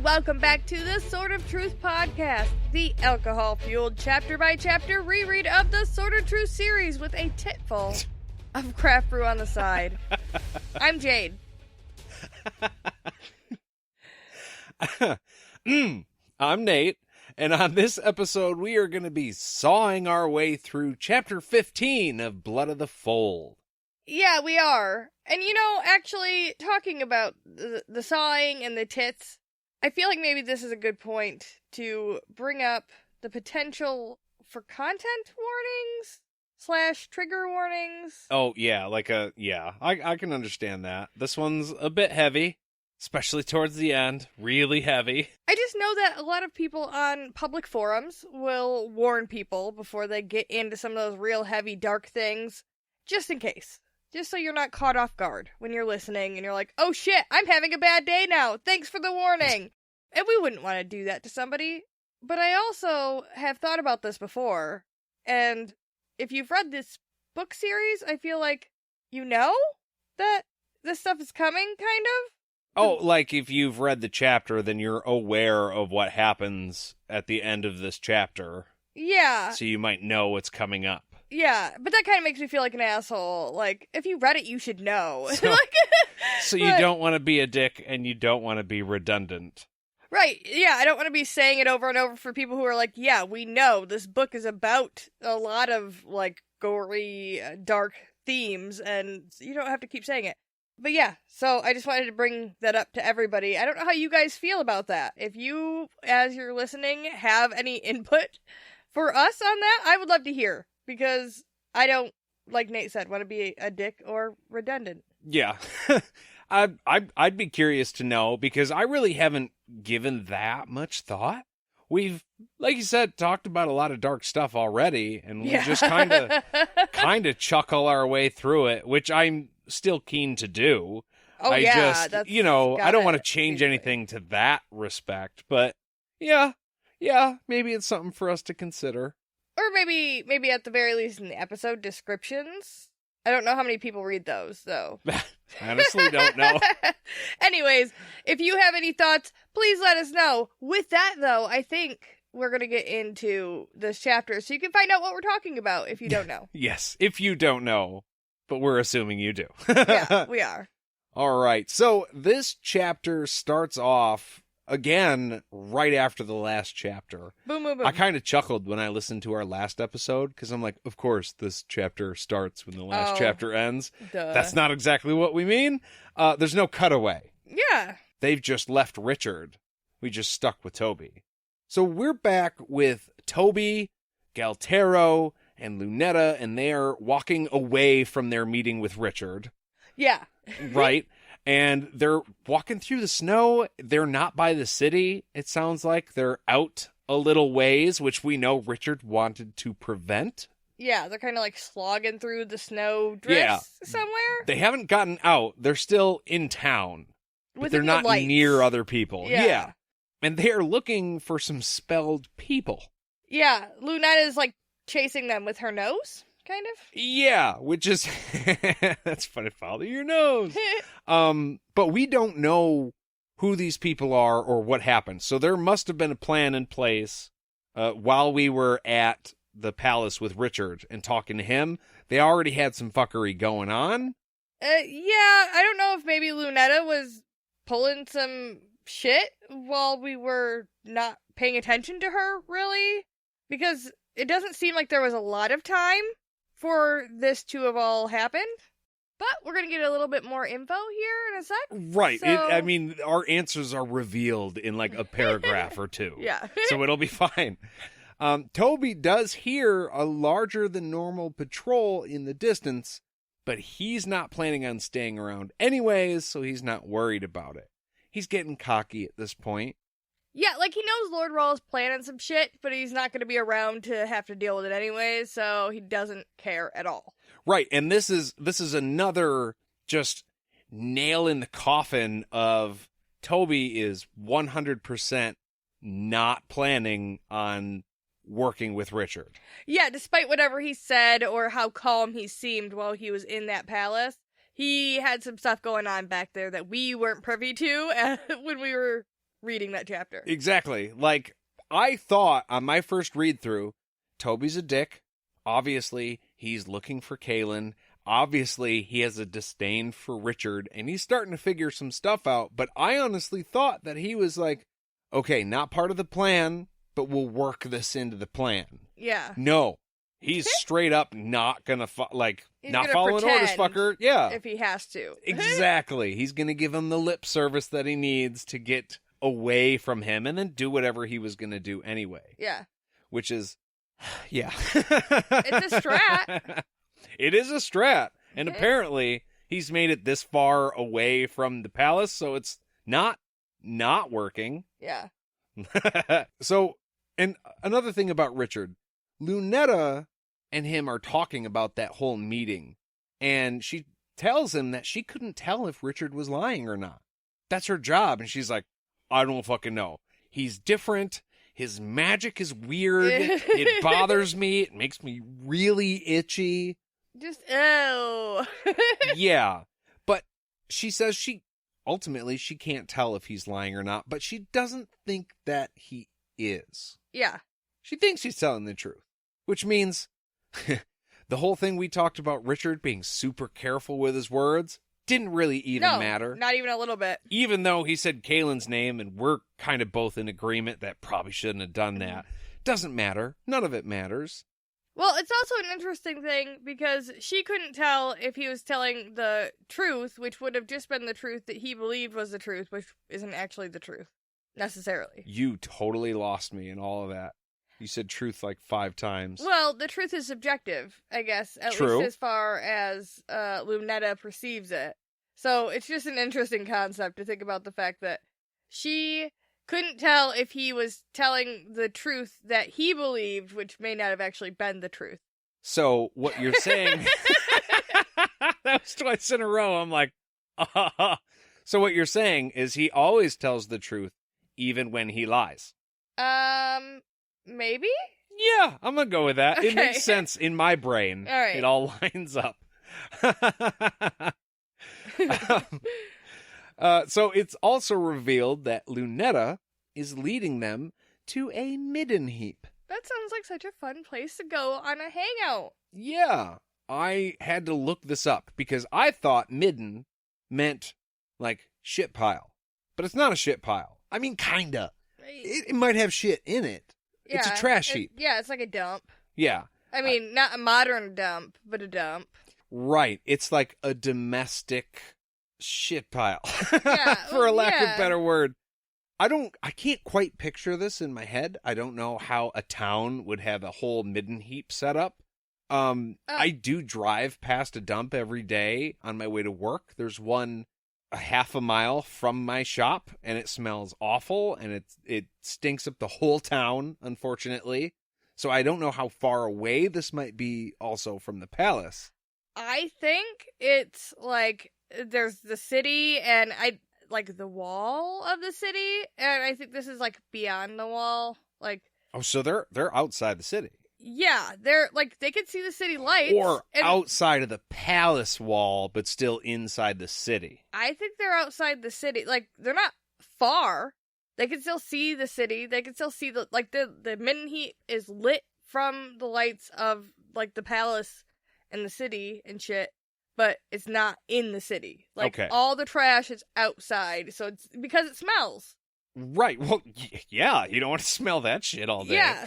welcome back to the Sword of Truth podcast, the alcohol-fueled chapter-by-chapter reread of the Sword of Truth series with a titful of craft brew on the side. I'm Jade. I'm Nate, and on this episode we are going to be sawing our way through Chapter 15 of Blood of the Fold. Yeah, we are. And actually, talking about the sawing and the tits, I feel like maybe this is a good point to bring up the potential for content warnings / trigger warnings. Oh, yeah, I can understand that. This one's a bit heavy, especially towards the end. Really heavy. I just know that a lot of people on public forums will warn people before they get into some of those real heavy, dark things, just in case. Just so you're not caught off guard when you're listening and you're like, oh shit, I'm having a bad day now. Thanks for the warning. And we wouldn't want to do that to somebody. But I also have thought about this before. And if you've read this book series, I feel like you know that this stuff is coming, kind of. Oh, like if you've read the chapter, then you're aware of what happens at the end of this chapter. Yeah. So you might know what's coming up. Yeah, but that kind of makes me feel like an asshole. Like, if you read it, you should know. So you don't want to be a dick, and you don't want to be redundant. Right, yeah, I don't want to be saying it over and over for people who are like, yeah, we know this book is about a lot of, gory, dark themes, and you don't have to keep saying it. But yeah, so I just wanted to bring that up to everybody. I don't know how you guys feel about that. If you, as you're listening, have any input for us on that, I would love to hear. Because I don't, like Nate said, want to be a dick or redundant. Yeah. I'd be curious to know, because I really haven't given that much thought. We've, like you said, talked about a lot of dark stuff already, and we just kind of chuckle our way through it, which I'm still keen to do. Oh, I don't want to change anything to that respect, but yeah, maybe it's something for us to consider. Or maybe at the very least in the episode descriptions. I don't know how many people read those, though. Honestly, don't know. Anyways, if you have any thoughts, please let us know. With that, though, I think we're going to get into this chapter so you can find out what we're talking about if you don't know. Yes, if you don't know, but we're assuming you do. Yeah, we are. All right, so this chapter starts off again, right after the last chapter. Boom, boom, boom. I kind of chuckled when I listened to our last episode, because I'm like, of course, this chapter starts when the last chapter ends. Duh. That's not exactly what we mean. There's no cutaway. Yeah. They've just left Richard. We just stuck with Toby. So we're back with Toby, Galtero, and Lunetta, and they are walking away from their meeting with Richard. Yeah. Right? And they're walking through the snow. They're not by the city, it sounds like. They're out a little ways, which we know Richard wanted to prevent. Yeah, they're kind of slogging through the snow drifts somewhere. They haven't gotten out. They're still in town. But they're not near other people. Yeah. And they're looking for some spelled people. Yeah, Lunetta's chasing them with her nose. Kind of? Yeah, which is... That's funny, follow your nose. But we don't know who these people are or what happened. So there must have been a plan in place while we were at the palace with Richard and talking to him. They already had some fuckery going on. Yeah, I don't know if maybe Lunetta was pulling some shit while we were not paying attention to her, really. Because it doesn't seem like there was a lot of time for this to have all happened. But we're going to get a little bit more info here in a sec. Right. So... our answers are revealed in a paragraph or two. Yeah. So it'll be fine. Toby does hear a larger than normal patrol in the distance, but he's not planning on staying around anyways, so he's not worried about it. He's getting cocky at this point. Yeah, he knows Lord Rawl's planning some shit, but he's not going to be around to have to deal with it anyways, so he doesn't care at all. Right, and this is another just nail in the coffin of Toby is 100% not planning on working with Richard. Yeah, despite whatever he said or how calm he seemed while he was in that palace, he had some stuff going on back there that we weren't privy to when we were reading that chapter. Exactly. Like, I thought on my first read through, Toby's a dick. Obviously, he's looking for Kaylin. Obviously, he has a disdain for Richard, and he's starting to figure some stuff out. But I honestly thought that he was like, okay, not part of the plan, but we'll work this into the plan. Yeah. No. He's straight up not gonna, He's not gonna following orders, pretend fucker. Yeah. If he has to. Exactly. He's gonna give him the lip service that he needs to get away from him and then do whatever he was gonna do anyway. Yeah. Which is, yeah. It's a strat. It is a strat. And apparently he's made it this far away from the palace, so it's not working. Yeah. So, and another thing about Richard, Lunetta and him are talking about that whole meeting, and she tells him that she couldn't tell if Richard was lying or not. That's her job, and she's like, I don't fucking know. He's different. His magic is weird. It bothers me. It makes me really itchy. Just, oh. Yeah. But she says ultimately she can't tell if he's lying or not, but she doesn't think that he is. Yeah. She thinks he's telling the truth, which means the whole thing we talked about Richard being super careful with his words didn't really even matter. Not even a little bit. Even though he said Kaylin's name and we're kind of both in agreement that probably shouldn't have done that. Doesn't matter. None of it matters. Well, it's also an interesting thing because she couldn't tell if he was telling the truth, which would have just been the truth that he believed was the truth, which isn't actually the truth, necessarily. You totally lost me in all of that. You said truth like 5 times. Well, the truth is subjective, I guess, at least as far as Lunetta perceives it. So it's just an interesting concept to think about the fact that she couldn't tell if he was telling the truth that he believed, which may not have actually been the truth. So what you're saying... That was twice in a row. I'm like, So what you're saying is he always tells the truth, even when he lies. Maybe? Yeah, I'm going to go with that. Okay. It makes sense in my brain. All right. It all lines up. So it's also revealed that Lunetta is leading them to a midden heap. That sounds like such a fun place to go on a hangout. Yeah, I had to look this up because I thought midden meant like shit pile. But it's not a shit pile. I mean, kinda. It might have shit in it. Yeah, it's a trash heap. It's like a dump. Yeah. I mean, not a modern dump, but a dump. Right. It's like a domestic shit pile. Yeah, for a lack of a better word. I can't quite picture this in my head. I don't know how a town would have a whole midden heap set up. I do drive past a dump every day on my way to work. There's one a half a mile from my shop, and it smells awful, and it stinks up the whole town, unfortunately. So I don't know how far away this might be also from the palace. I think it's like there's the city and like the wall of the city, and I think this is like beyond the wall. Like, oh, so they're outside the city. Yeah, they're like they could see the city lights, or outside of the palace wall, but still inside the city. I think they're outside the city. Like, they're not far. They can still see the city. They can still see the midden heap is lit from the lights of like the palace and the city and shit, but it's not in the city. Like, all the trash is outside, so it's because it smells. Right. Well, yeah, you don't want to smell that shit all day. Yeah.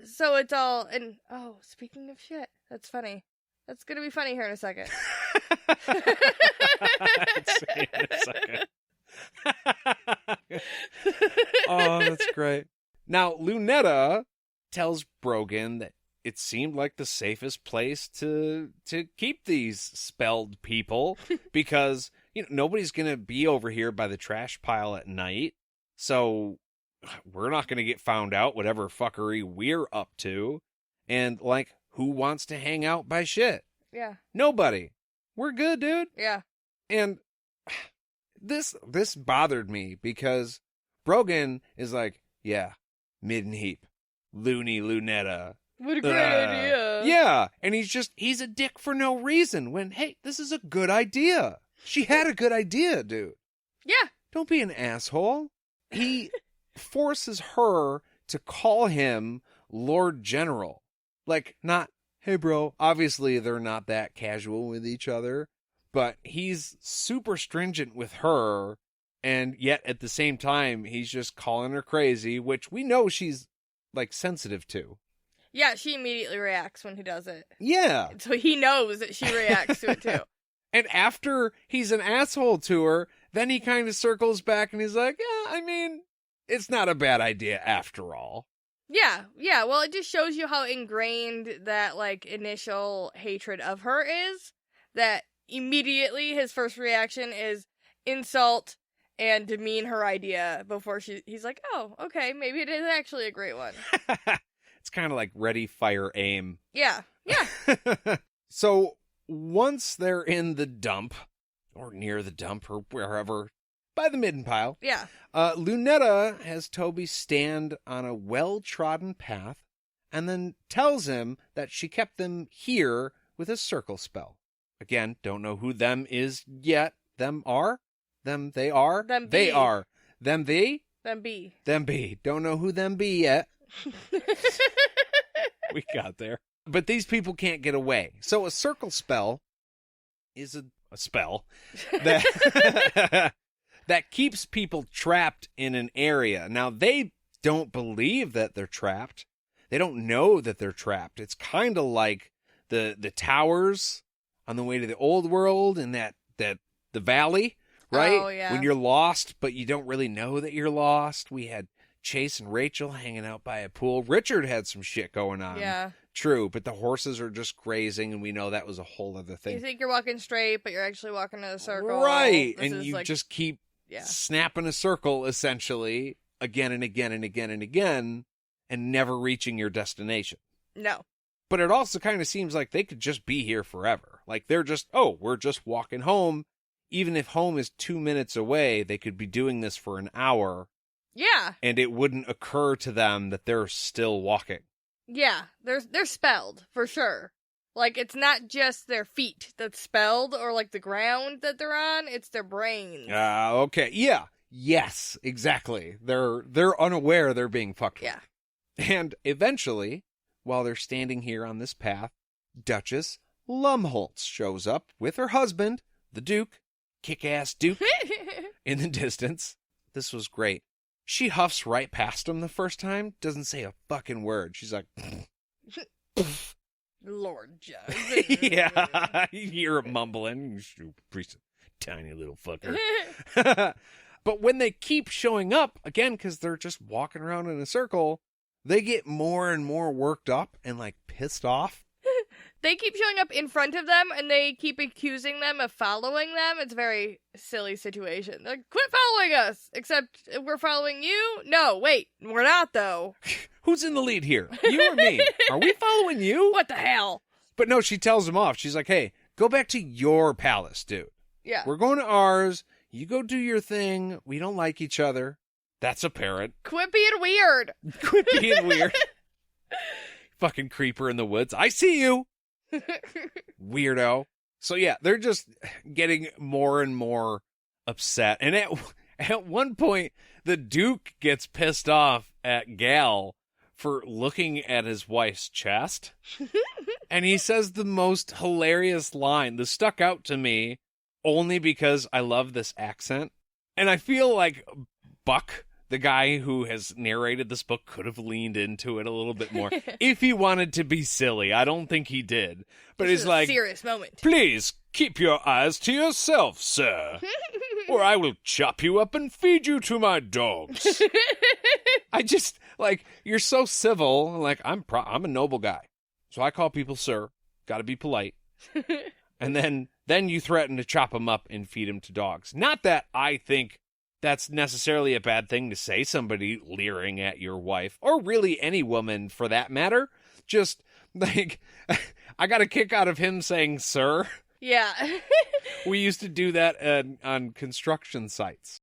So it's all, and speaking of shit, that's funny. That's going to be funny here in a second. Oh, that's great. Now, Lunetta tells Brogan that it seemed like the safest place to keep these spelled people because, nobody's going to be over here by the trash pile at night. So we're not going to get found out whatever fuckery we're up to. And like, who wants to hang out by shit? Yeah. Nobody. We're good, dude. Yeah. And this bothered me because Brogan is like, yeah, midden heap, loony Lunetta. What a great idea. Yeah. And he's a dick for no reason when, hey, this is a good idea. She had a good idea, dude. Yeah. don't be an asshole. He forces her to call him Lord General. Like, not, hey, bro. Obviously, they're not that casual with each other, but he's super stringent with her, and yet at the same time, he's just calling her crazy, which we know she's, like, sensitive to. Yeah, she immediately reacts when he does it. Yeah. So he knows that she reacts to it, too. And after he's an asshole to her, then he kind of circles back and he's like, yeah, I mean, it's not a bad idea after all. Yeah, well, it just shows you how ingrained that, like, initial hatred of her is, that immediately his first reaction is insult and demean her idea before he's like, oh, okay, maybe it is actually a great one. It's kind of like ready, fire, aim. Yeah. So once they're in the dump, or near the dump, or wherever, by the midden pile, Yeah. Lunetta has Toby stand on a well-trodden path and then tells him that she kept them here with a circle spell. Again, don't know who them is yet. Them are? Them they are? Them they be. are. Them thee? Them be. Them be. Don't know who them be yet. We got there. But these people can't get away. So a circle spell is a spell that that keeps people trapped in an area. Now, they don't believe that they're trapped. They don't know that they're trapped. It's kind of like the towers on the way to the old world in that the valley, right? Oh, yeah. When you're lost, but you don't really know that you're lost. We had Chase and Rachel hanging out by a pool. Richard had some shit going on. Yeah. True, but the horses are just grazing, and we know that was a whole other thing. You think you're walking straight, but you're actually walking in a circle. Right, This and is you like, just keep yeah. snapping a circle, essentially, again and again and again and again, and never reaching your destination. No. But it also kind of seems like they could just be here forever. Like, they're just, we're just walking home. Even if home is 2 minutes away, they could be doing this for an hour. Yeah. And it wouldn't occur to them that they're still walking. Yeah, they're spelled, for sure. Like, it's not just their feet that's spelled, or, like, the ground that they're on, it's their brains. Okay, yeah. Yes, exactly. They're unaware they're being fucked with. Yeah. And eventually, while they're standing here on this path, Duchess Lumholtz shows up with her husband, the Duke, kick-ass Duke, in the distance. This was great. She huffs right past him the first time, doesn't say a fucking word. She's like, Lord Judge. yeah, you hear her mumbling. You tiny little fucker. But when they keep showing up, again, because they're just walking around in a circle, they get more and more worked up and, like, pissed off. They keep showing up in front of them, and they keep accusing them of following them. It's a very silly situation. They're like, quit following us! Except we're following you? No, wait, we're not, though. Who's in the lead here? You or me? Are we following you? What the hell? But no, she tells them off. She's like, hey, go back to your palace, dude. Yeah. We're going to ours. You go do your thing. We don't like each other. That's apparent. Quit being weird. Quit being weird. Fucking creeper in the woods. I see you. Weirdo. So yeah, they're just getting more and more upset. And at one point, the Duke gets pissed off at Gal for looking at his wife's chest. And he says the most hilarious line that stuck out to me only because I love this accent. And I feel like Buck, the guy who has narrated this book, could have leaned into it a little bit more if he wanted to be silly. I don't think he did. But This he's is like, a serious moment. please keep your eyes to yourself, sir, or I will chop you up and feed you to my dogs. I just, like, you're so civil. Like, I'm a noble guy. So I call people sir. Got to be polite. And then you threaten to chop them up and feed them to dogs. Not that I think that's necessarily a bad thing to say, somebody leering at your wife, or really any woman for that matter. Just, like, I got a kick out of him saying sir. Yeah. We used to do that on construction sites.